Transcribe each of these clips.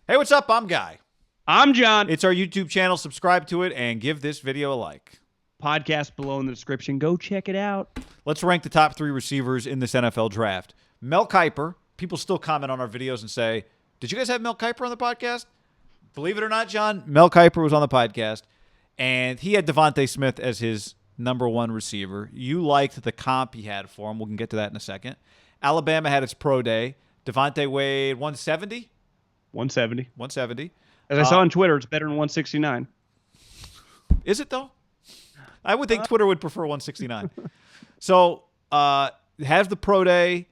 Hey, what's up? I'm Guy. I'm John. It's our YouTube channel. Subscribe to it and give this video a like. Podcast below in the description. Go check it out. Let's rank the top 3 receivers in this NFL draft. Mel Kiper. People still comment on our videos and say, did you guys have Mel Kiper on the podcast? Believe it or not, John, Mel Kiper was on the podcast, and he had Devonta Smith as his number 1 receiver. You liked the comp he had for him. We can get to that in a second. Alabama had its pro day. Devonta weighed 170? 170. 170. As I saw on Twitter, it's better than 169. Is it, though? I would think Twitter would prefer 169. So, has the pro day.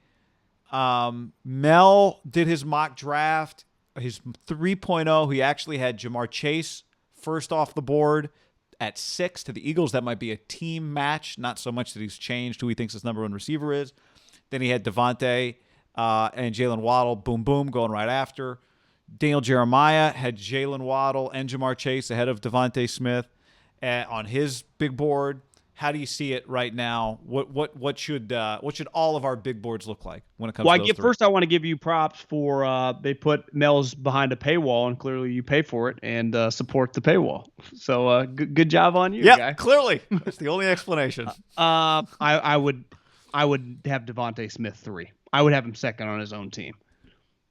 Mel did his mock draft, his 3.0. He actually had JaMarr Chase first off the board at 6 to the Eagles. That might be a team match, not so much that he's changed who he thinks his number 1 receiver is. Then he had Devonta and Jaylen Waddle, boom, boom, going right after. Daniel Jeremiah had Jaylen Waddle and JaMarr Chase ahead of Devonta Smith on his big board. How do you see it right now? What should all of our big boards look like when it comes to those three? First, I want to give you props for they put Mel's behind a paywall, and clearly you pay for it and support the paywall. So good job on you, guy. Clearly. That's the only explanation. I would have Devonta Smith 3. I would have him second on his own team.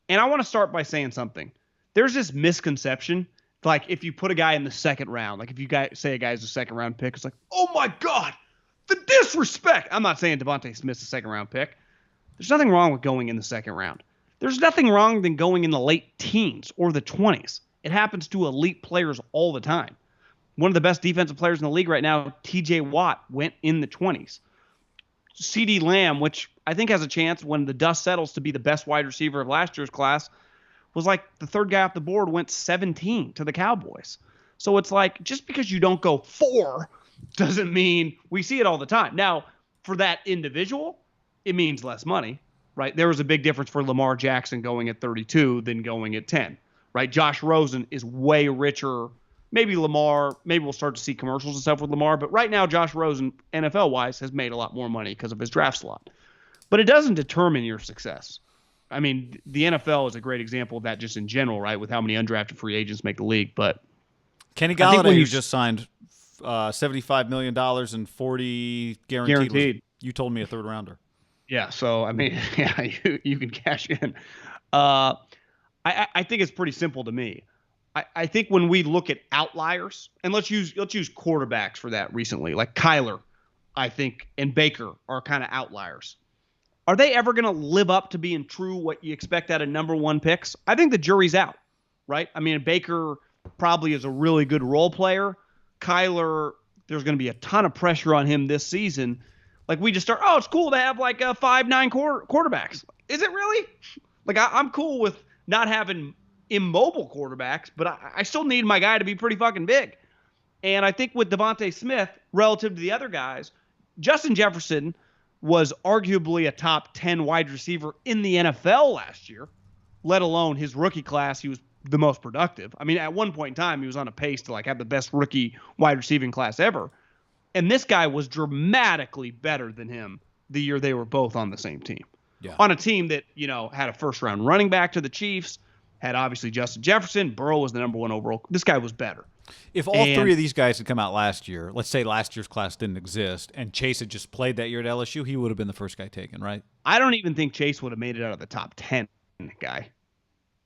And I want to start by saying something. There's this misconception, like if you put a guy in the second round, like if you say a guy's a second round pick, it's like, oh my God, the disrespect. I'm not saying Devonta Smith's a second round pick. There's nothing wrong with going in the second round. There's nothing wrong than going in the late teens or the 20s. It happens to elite players all the time. One of the best defensive players in the league right now, TJ Watt, went in the 20s. CeeDee Lamb, which I think has a chance when the dust settles to be the best wide receiver of last year's class, was like the third guy off the board, went 17 to the Cowboys. So it's like, just because you don't go 4 doesn't mean we see it all the time. Now, for that individual, it means less money, right? There was a big difference for Lamar Jackson going at 32 than going at 10, right? Josh Rosen is way richer. Maybe Lamar, maybe we'll start to see commercials and stuff with Lamar, but right now Josh Rosen, NFL-wise, has made a lot more money because of his draft slot. But it doesn't determine your success. I mean, the NFL is a great example of that just in general, right, with how many undrafted free agents make the league. But Kenny Golladay, who just signed $75 million and 40 guaranteed. You told me a third rounder. Yeah, so, I mean, yeah, you can cash in. I think it's pretty simple to me. I think when we look at outliers, and let's use quarterbacks for that recently, like Kyler, I think, and Baker are kind of outliers. Are they ever going to live up to being true what you expect out of number 1 picks? I think the jury's out, right? I mean, Baker probably is a really good role player. Kyler, there's going to be a ton of pressure on him this season. Like we just start, it's cool to have like 5'9" quarterbacks. Is it really? Like I'm cool with not having immobile quarterbacks, but I still need my guy to be pretty fucking big. And I think with Devonta Smith, relative to the other guys, Justin Jefferson was arguably a top 10 wide receiver in the NFL last year, let alone his rookie class. He was the most productive. I mean, at one point in time, he was on a pace to like have the best rookie wide receiving class ever. And this guy was dramatically better than him the year they were both on the same team. Yeah. On a team that, had a first round running back to the Chiefs, had obviously Justin Jefferson. Burrow was the number 1 overall. This guy was better. If all 3 of these guys had come out last year, let's say last year's class didn't exist, and Chase had just played that year at LSU, he would have been the first guy taken, right? I don't even think Chase would have made it out of the top 10 guy.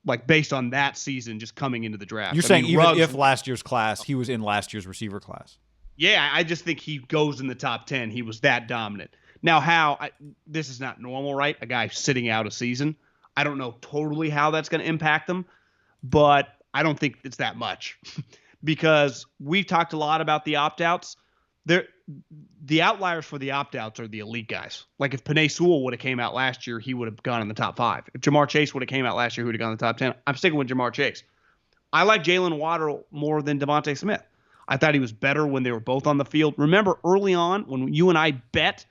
Like, based on that season just coming into the draft. You're saying even if last year's class, he was in last year's receiver class? Yeah, I just think he goes in the top 10. He was that dominant. Now, this is not normal, right? A guy sitting out a season. I don't know totally how that's going to impact them, but I don't think it's that much because we've talked a lot about the opt-outs. The outliers for the opt-outs are the elite guys. Like if Penei Sewell would have came out last year, he would have gone in the top 5. If JaMarr Chase would have came out last year, he would have gone in the top 10. I'm sticking with JaMarr Chase. I like Jaylen Waddle more than Devonta Smith. I thought he was better when they were both on the field. Remember early on when you and I bet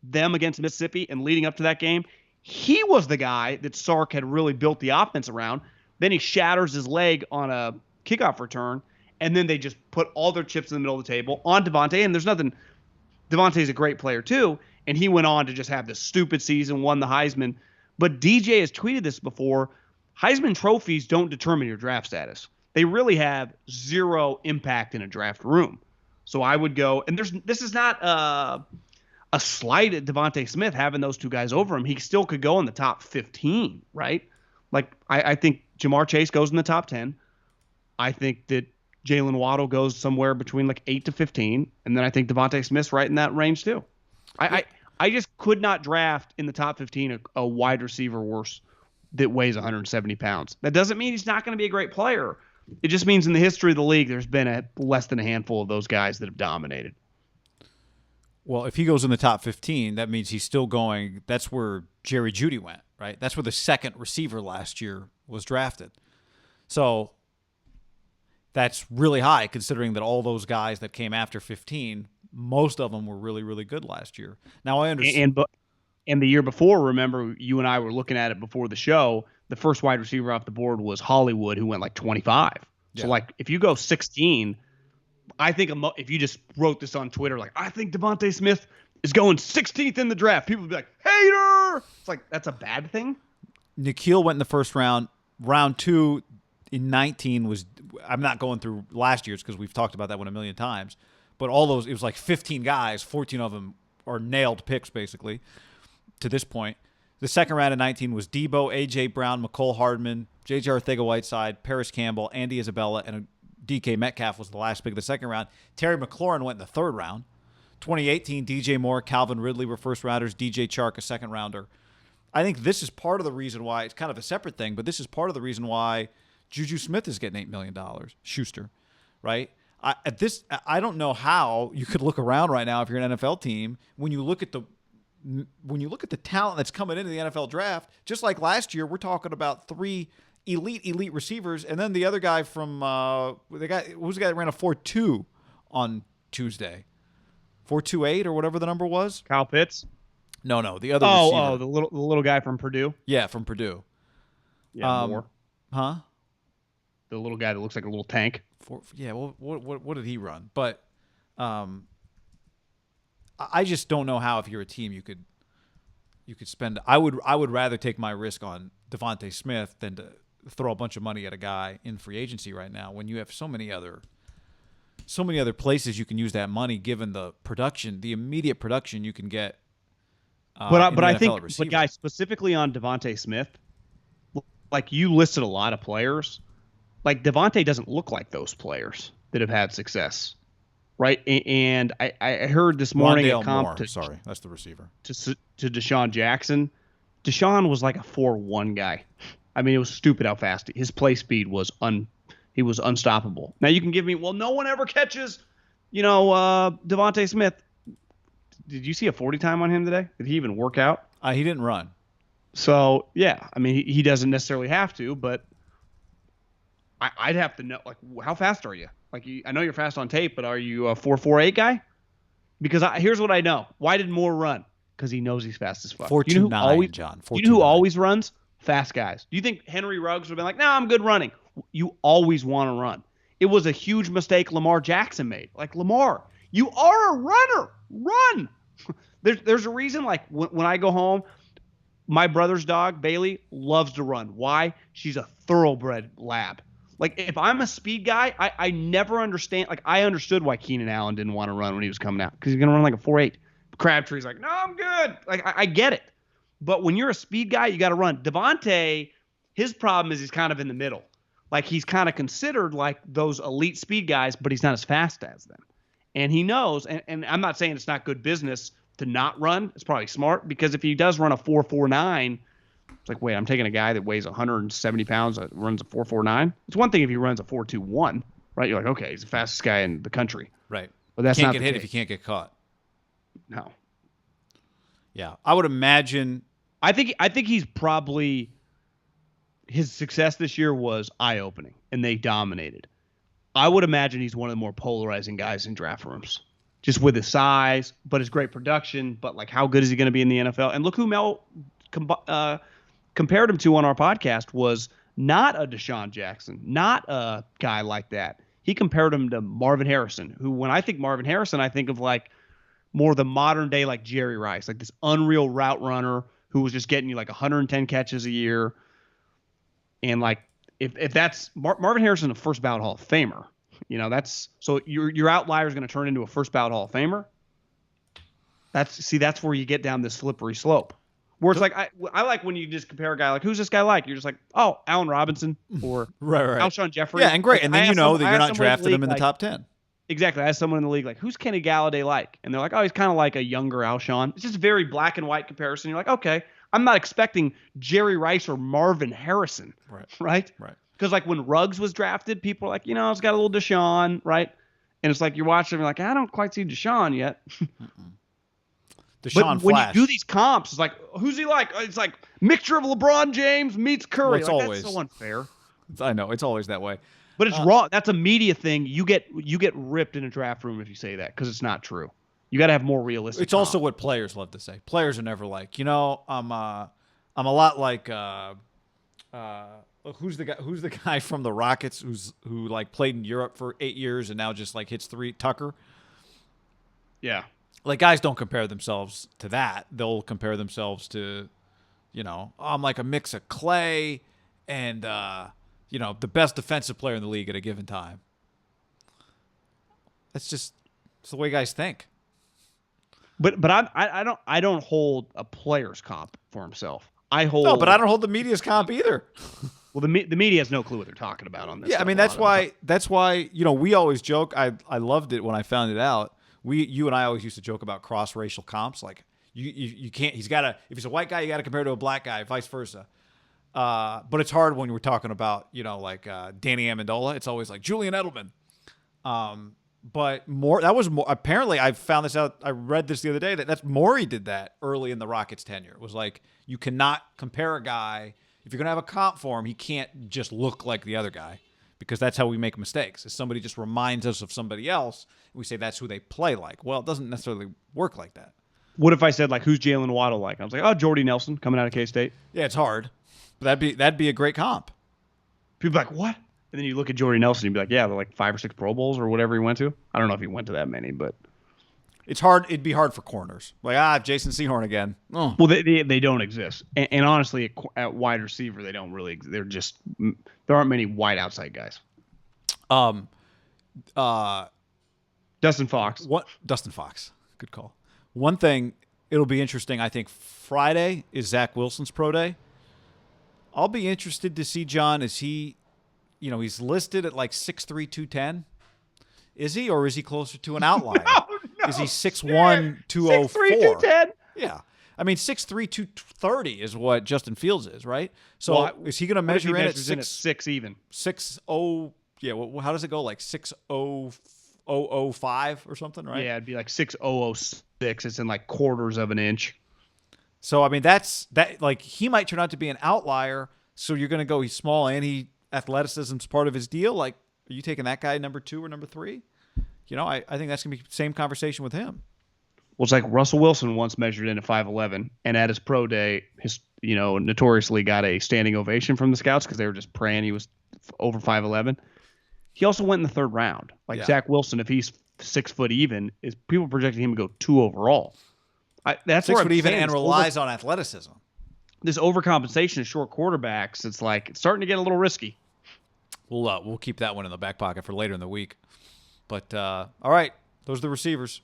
them against Mississippi and leading up to that game, he was the guy that Sark had really built the offense around. Then he shatters his leg on a kickoff return, and then they just put all their chips in the middle of the table on Devonta. And there's nothing – Devontae's a great player too, and he went on to just have this stupid season, won the Heisman. But DJ has tweeted this before. Heisman trophies don't determine your draft status. They really have zero impact in a draft room. So I would go, and this is not a slight at Devonta Smith having those two guys over him. He still could go in the top 15, right? Like I think JaMarr Chase goes in the top 10. I think that Jaylen Waddle goes somewhere between like 8 to 15, and then I think Devonta Smith's right in that range too. I just could not draft in the top 15 a wide receiver worse that weighs 170 pounds. That doesn't mean he's not going to be a great player. It just means in the history of the league, there's been less than a handful of those guys that have dominated. Well, if he goes in the top 15, that means he's still going. That's where Jerry Jeudy went, right? That's where the second receiver last year was drafted. So that's really high considering that all those guys that came after 15, most of them were really, really good last year. Now I understand. And the year before, remember, you and I were looking at it before the show, the first wide receiver off the board was Hollywood, who went like 25. Yeah. So, like, if you go 16, I think if you just wrote this on Twitter, like, I think Devonta Smith is going 16th in the draft, people would be like, hater! It's like, that's a bad thing? Nikhil went in the first round. Round 2 in 19 was, I'm not going through last year's because we've talked about that one a million times, but all those, it was like 15 guys, 14 of them are nailed picks, basically, to this point. The second round of 19 was Debo, A.J. Brown, McCole Hardman, J.J. Arcega-Whiteside, Paris Campbell, Andy Isabella, and DK Metcalf was the last pick of the second round. Terry McLaurin went in the third round. 2018, DJ Moore, Calvin Ridley were first rounders, DJ Chark a second rounder. I think this is part of the reason why, it's kind of a separate thing, but this is part of the reason why Juju Smith is getting $8 million. Schuster, right? I don't know how you could look around right now if you're an NFL team when you look at the talent that's coming into the NFL draft. Just like last year, we're talking about 3 elite receivers, and then the other guy from who's the guy that ran a 4.2 on Tuesday, 4.28 or whatever the number was. Kyle Pitts. No, the other receiver. Oh, the little guy from Purdue. Yeah, from Purdue. Yeah, more. Huh? The little guy that looks like a little tank. Yeah. Well, what did he run? But I just don't know how if you're a team you could spend. I would rather take my risk on Devonta Smith than to throw a bunch of money at a guy in free agency right now when you have so many other places you can use that money given the production, the immediate production you can get. But I think, guys, specifically on Devonta Smith, like you listed a lot of players, like Devonta doesn't look like those players that have had success, right? And I heard this morning Rondale a comp Moore. Sorry, that's the receiver. To Deshaun Jackson. Deshaun was like a 4.1 guy. I mean, it was stupid how fast his play speed was. He was unstoppable. Now you can give me, well, no one ever catches, Devonta Smith. Did you see a 40 time on him today? Did he even work out? He didn't run. So, yeah, I mean, he doesn't necessarily have to, but I'd have to know, like, how fast are you? Like, I know you're fast on tape, but are you a 4.48 guy? Because here's what I know. Why did Moore run? Because he knows he's fast as fuck. 4.29, John. You know who always runs? Fast guys. Do you think Henry Ruggs would have been like, I'm good running? You always want to run. It was a huge mistake Lamar Jackson made. Like, Lamar, you are a runner. Run. There's a reason, like, when I go home, my brother's dog, Bailey, loves to run. Why? She's a thoroughbred lab. Like, if I'm a speed guy, I never understand. Like, I understood why Keenan Allen didn't want to run when he was coming out because he's going to run like a 4.8. Crabtree's like, no, I'm good. Like, I get it. But when you're a speed guy, you got to run. Devonta, his problem is he's kind of in the middle. Like, he's kind of considered like those elite speed guys, but he's not as fast as them. And he knows, and I'm not saying it's not good business to not run. It's probably smart because if he does run a 4.49, it's like, wait, I'm taking a guy that weighs 170 pounds that runs a 4.49. It's one thing if he runs a 4.21, right? You're like, okay, he's the fastest guy in the country. Right. But that's can't not get hit if you can't get caught. No. Yeah, I would imagine. I think he's probably, his success this year was eye-opening, and they dominated. I would imagine he's one of the more polarizing guys in draft rooms, just with his size, but his great production. But like, how good is he going to be in the NFL? And look who Mel compared him to on our podcast was not a Deshaun Jackson, not a guy like that. He compared him to Marvin Harrison, who, when I think Marvin Harrison, I think of like more the modern day, like Jerry Rice, like this unreal route runner who was just getting you like 110 catches a year. And like, if that's Marvin Harrison, a first ballot Hall of Famer, that's so your outlier is going to turn into a first ballot Hall of Famer. That's where you get down this slippery slope. Where it's like I like when you just compare a guy like, who's this guy like? You're just like, oh, Allen Robinson or right. Alshon Jeffrey. Yeah, and great. Like, and then that you're not drafting him in the top 10. Exactly. I asked someone in the league, like, who's Kenny Galladay like? And they're like, oh, he's kind of like a younger Alshon. It's just a very black and white comparison. You're like, okay, I'm not expecting Jerry Rice or Marvin Harrison. Right. Because like when Ruggs was drafted, people are like, it's got a little Deshaun, right? And it's like you're watching, you're like, I don't quite see Deshaun yet. Deshaun but when Flash. you do these comps, it's like, who's he like? It's like mixture of LeBron James meets Curry. Well, that's so unfair. I know it's always that way. But it's wrong. That's a media thing. You get ripped in a draft room if you say that because it's not true. You got to have more realistic. It's also what players love to say. Players are never like, I'm a lot like who's the guy from the Rockets who like played in Europe for 8 years and now just like hits three, Tucker. Yeah. Like guys don't compare themselves to that. They'll compare themselves to, I'm like a mix of Clay and the best defensive player in the league at a given time. It's the way guys think. But I don't hold a player's comp for himself. No, but I don't hold the media's comp either. Well, the media has no clue what they're talking about on this. Yeah, I mean that's why we always joke. I loved it when I found it out. You and I always used to joke about cross-racial comps. Like you can't. If he's a white guy, you got to compare to a black guy, vice versa. But it's hard when we're talking about Danny Amendola. It's always like Julian Edelman. But that was more. Apparently, I found this out. I read this the other day that's Morey did that early in the Rockets' tenure. It was like you cannot compare a guy if you're gonna have a comp for him. He can't just look like the other guy because that's how we make mistakes. If somebody just reminds us of somebody else, we say that's who they play like. Well, it doesn't necessarily work like that. What if I said like, who's Jaylen Waddle like? I was like, oh, Jordy Nelson coming out of K-State. Yeah, it's hard. But that'd be a great comp. People are like, what? And then you look at Jordy Nelson, you'd be like, yeah, they're like 5 or 6 Pro Bowls or whatever he went to. I don't know if he went to that many, but it's hard. It'd be hard for corners. Like Jason Sehorn again. Oh. Well, they don't exist, and honestly, at wide receiver, they don't really. There aren't many wide outside guys. Dustin Fox. What? Dustin Fox. Good call. One thing, it'll be interesting. I think Friday is Zach Wilson's pro day. I'll be interested to see, John, is he, he's listed at like 6'3", 210. Is he, or is he closer to an outlier? No, is he 6'1", 204? 6'3", 210? Yeah. I mean, 6'3", 230 is what Justin Fields is, right? So is he going to measure in at 6 even? 6'0", yeah, well, how does it go? Like 6'005 or something, right? Yeah, it'd be like 6'006. It's in like quarters of an inch. So, I mean, like, he might turn out to be an outlier. So you're going to go, he's small and athleticism's part of his deal. Like, are you taking that guy number 2 or number 3? I think that's going to be the same conversation with him. Well, it's like Russell Wilson once measured in at 5'11", and at his pro day, notoriously got a standing ovation from the scouts because they were just praying he was over 5'11". He also went in the 3rd round. Zach Wilson, if he's 6 foot even, is people projecting him to go 2 overall. That's 6 foot even and relies on athleticism. This overcompensation of short quarterbacks, it's starting to get a little risky. We'll keep that one in the back pocket for later in the week. But all right, those are the receivers.